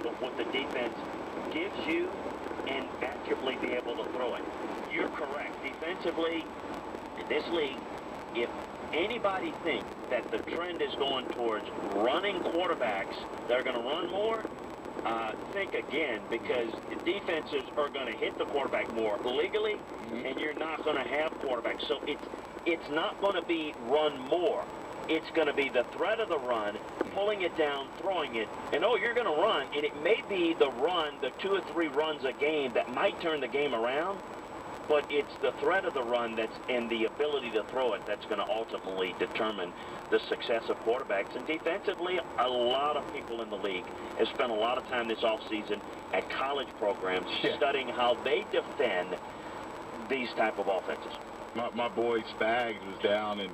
of what the defense gives you and accurately be able to throw it. You're correct. Defensively, in this league, if anybody thinks that the trend is going towards running quarterbacks that are going to run more, think again, because the defenses are going to hit the quarterback more legally, and you're not going to have quarterbacks. So it's not going to be run more. It's going to be the threat of the run, pulling it down, throwing it, and oh, you're going to run, and it may be the run, the 2 or 3 runs a game that might turn the game around, but it's the threat of the run and the ability to throw it that's going to ultimately determine the success of quarterbacks. And defensively, a lot of people in the league have spent a lot of time this offseason at college programs studying how they defend these type of offenses. My boy Spags was down in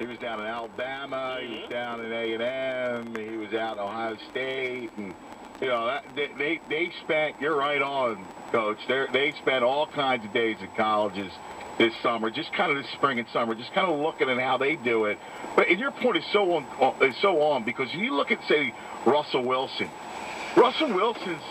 Alabama, he was down in A&M, he was out in Ohio State, and you know, they spent, you're right on, Coach, they spent all kinds of days at colleges this summer, just kind of this spring and summer, just kind of looking at how they do it. But and your point is so on because you look at, say, Russell Wilson. Russell Wilson's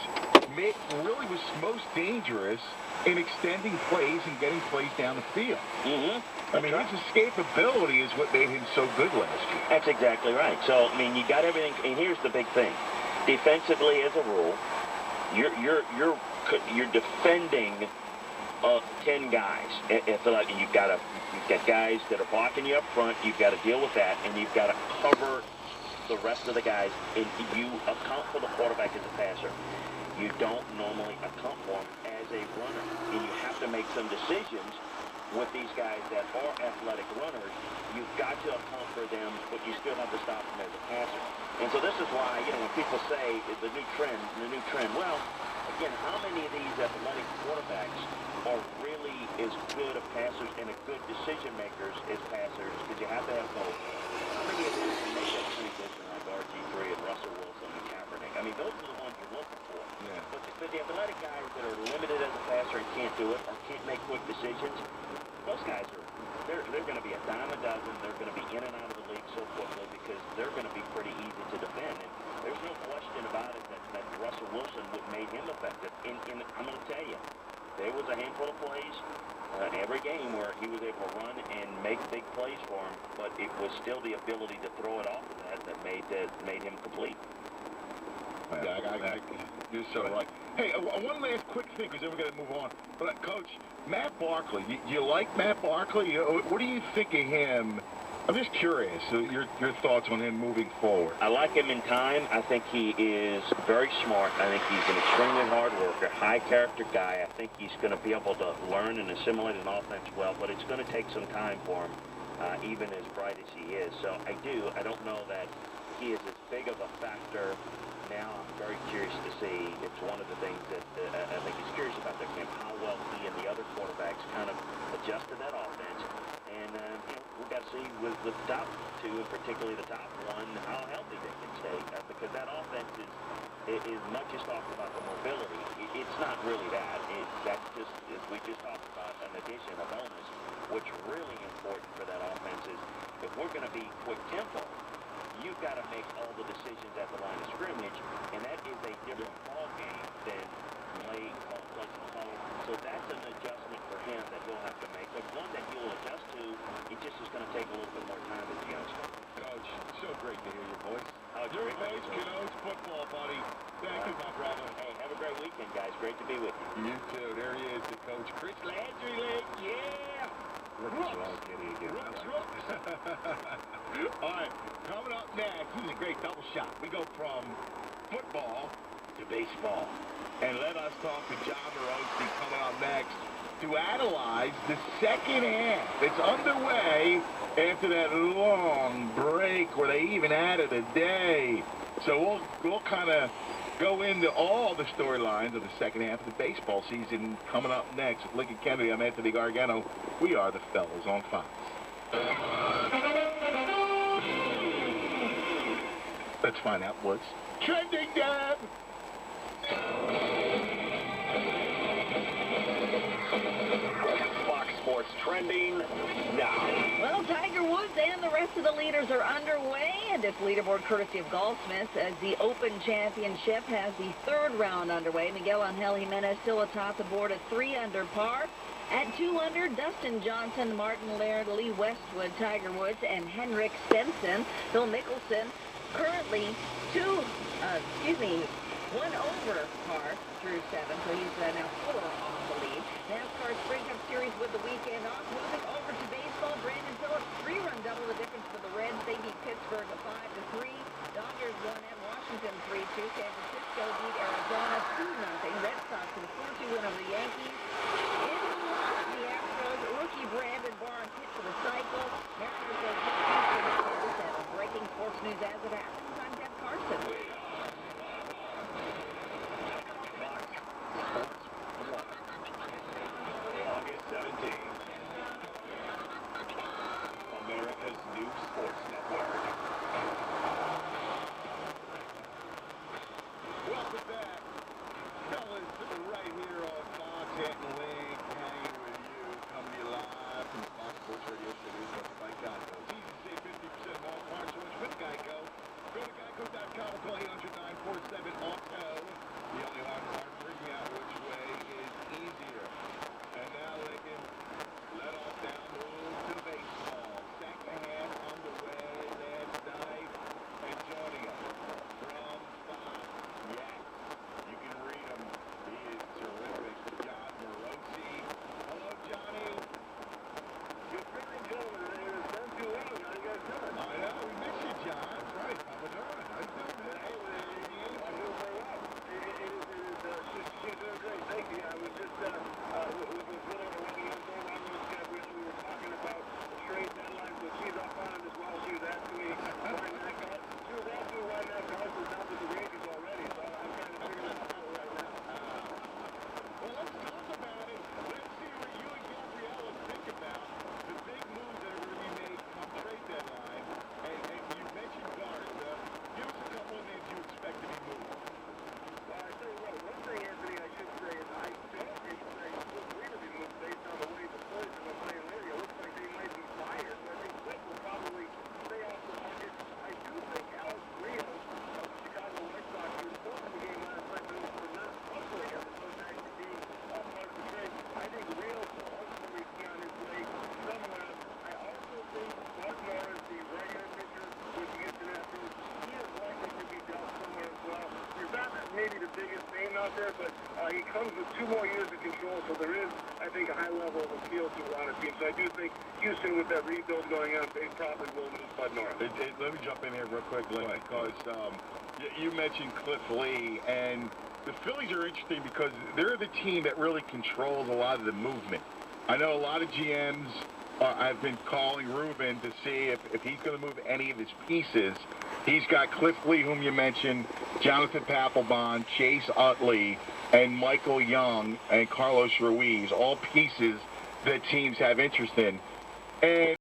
really was most dangerous in extending plays and getting plays down the field. I mean, his escapability is what made him so good last year. That's exactly right. So, I mean, you got everything, and here's the big thing. Defensively, as a rule, you're defending 10 guys. It's like you've got guys that are blocking you up front. You've got to deal with that, and you've got to cover the rest of the guys. And you account for the quarterback as a passer. You don't normally account for him as a runner, and you have to make some decisions with these guys that are athletic runners. You've got to account for them, but you still have to stop them as a passer. And so this is why, you know, when people say the new trend, well, again, how many of these athletic quarterbacks are really as good of passers and a good decision makers as passers? Because you have to have both. How many of these can make that transition like RG3 and Russell Wilson and Kaepernick? I mean, those are the ones you're looking for. Yeah. But the athletic guys that are limited as a passer and can't do it or can't make quick decisions, those guys are, they're going to be a dime a dozen. They're going to be in and out of the league so quickly because they're going to be pretty easy to defend. And there's no question about it that Russell Wilson would made him effective. And I'm going to tell you, there was a handful of plays every game where he was able to run and make big plays for him, but it was still the ability to throw it off of that made him complete. You're so right. Hey, one last quick thing, because then we're going to move on. But, Coach, Matt Barkley, you like Matt Barkley? What do you think of him? I'm just curious, your thoughts on him moving forward. I like him in time. I think he is very smart. I think he's an extremely hard worker, high-character guy. I think he's going to be able to learn and assimilate an offense well, but it's going to take some time for him, even as bright as he is. So I don't know that he is as big of a factor now. I'm very curious to see. It's one of the things that I think he's curious about their camp, how well he and the other quarterbacks kind of adjust to that offense. And we've got to see with the top two, and particularly the top one, how healthy they can stay. Because that offense is much as talked about the mobility. It's not really that. That's just, as we just talked about, an addition, a bonus. What's really important for that offense is if we're going to be quick tempo, you've got to make all the decisions at the line of scrimmage, and that is a different ball game than late plus the home. So that's an adjustment for him that he'll have to make, but one that he'll adjust to. It just is going to take a little bit more time as a youngster. Coach, so great to hear your voice. Your voice connotes football, buddy. Thank you, my brother. Hey, have a great weekend, guys. Great to be with you. You too. There he is, the coach, Chris Landry. Yeah. All right, coming up next, this is a great double shot. We go from football to baseball. And let us talk to John Morosi coming up next to analyze the second half. It's underway after that long break where they even added a day. So we'll kind of go into all the storylines of the second half of the baseball season coming up next. With Lincoln Kennedy, I'm Anthony Gargano. We are the Fellas on Fox. Let's find out what's trending, Dad. Fox Sports trending now. Well, Tiger Woods and the rest of the leaders are underway. ahead this leaderboard courtesy of Golfsmiths as the Open Championship has the third round underway. Miguel Angel Jimenez still atop the board at 3 under par. At 2 under, Dustin Johnson, Martin Laird, Lee Westwood, Tiger Woods, and Henrik Stenson. Phil Mickelson currently 1 over par through 7, so he's now 4 off the lead. NASCAR Sprint Cup Series with the weekend off. Moving over to baseball, Brandon Phillips, 3-run double the difference for the Reds. They beat Pittsburgh 5-3. Dodgers won at Washington 3-2. San Francisco beat Arizona 2-0. Red Sox with a 4-2 win over the Yankees. In the Astros, rookie Brandon Barnes hit for the cycle. Mariners go 6-7. Breaking sports news as it happens. I'm Deb Carson. August 17th. America's new sports network. Welcome back, fellas, right here on Fox and Link, hanging with you, coming to you live from the Fox Sports Radio Studios by Geico. It's easy to save 50% off car insurance with Geico. Go to geico.com or call 800-947-AUTO. The only hard part, figuring out which way is easier. And now Lincoln, let off down, move to the baseball. Second half underway last night, and joining us from Fox. Yes, you can read him. He is terrific. John Morosi. Hello, Johnny. Good morning, gentlemen. It's been too long. How you guys doing? I know, we miss you, John. That's right. How we doing? How you doing, man? I'm doing very well. She's doing great. Thank you. I was just, with Willow and Wendy and Bill, we were talking about the trade deadline, so she's up on it as well. She was asking me why not. She was asking me why not golf is down to the Rangers already, so I'm trying to figure that out right now. Well, let's talk about it. Let's see what you and Gabriella think about the big moves that are going to be made come trade deadline. And you mentioned Garza. Give us a couple of names you expect to be moved. Well, I tell you what, one thing, Anthony, I should say is I don't expect Quick to be moved based on the way the Phillies have been playing lately. It looks like they might be fired, so I think Quick will probably stay off the market. I do think Alex Rios of the Chicago White Sox, who was supposed to be game last night, but for not hustling him, so actually being part of the trade. I think Rios will ultimately be on his way somewhere. I also think Mark Morris, the regular pitcher with the Internationals, he is likely to be dealt somewhere as well. He's not maybe the biggest name out there, but he comes with 2 more years of control, so there is, I think, a high level of appeal to a lot of teams. So I do think Houston, with that rebuild going on, they probably will lose Bud Norris. Let me jump in here real quick, Lynn, because you mentioned Cliff Lee, and the Phillies are interesting because they're the team that really controls a lot of the movement. I know a lot of GMs I've been calling Ruben to see if he's going to move any of his pieces. He's got Cliff Lee, whom you mentioned, Jonathan Papelbon, Chase Utley, and Michael Young, and Carlos Ruiz, all pieces that teams have interest in. And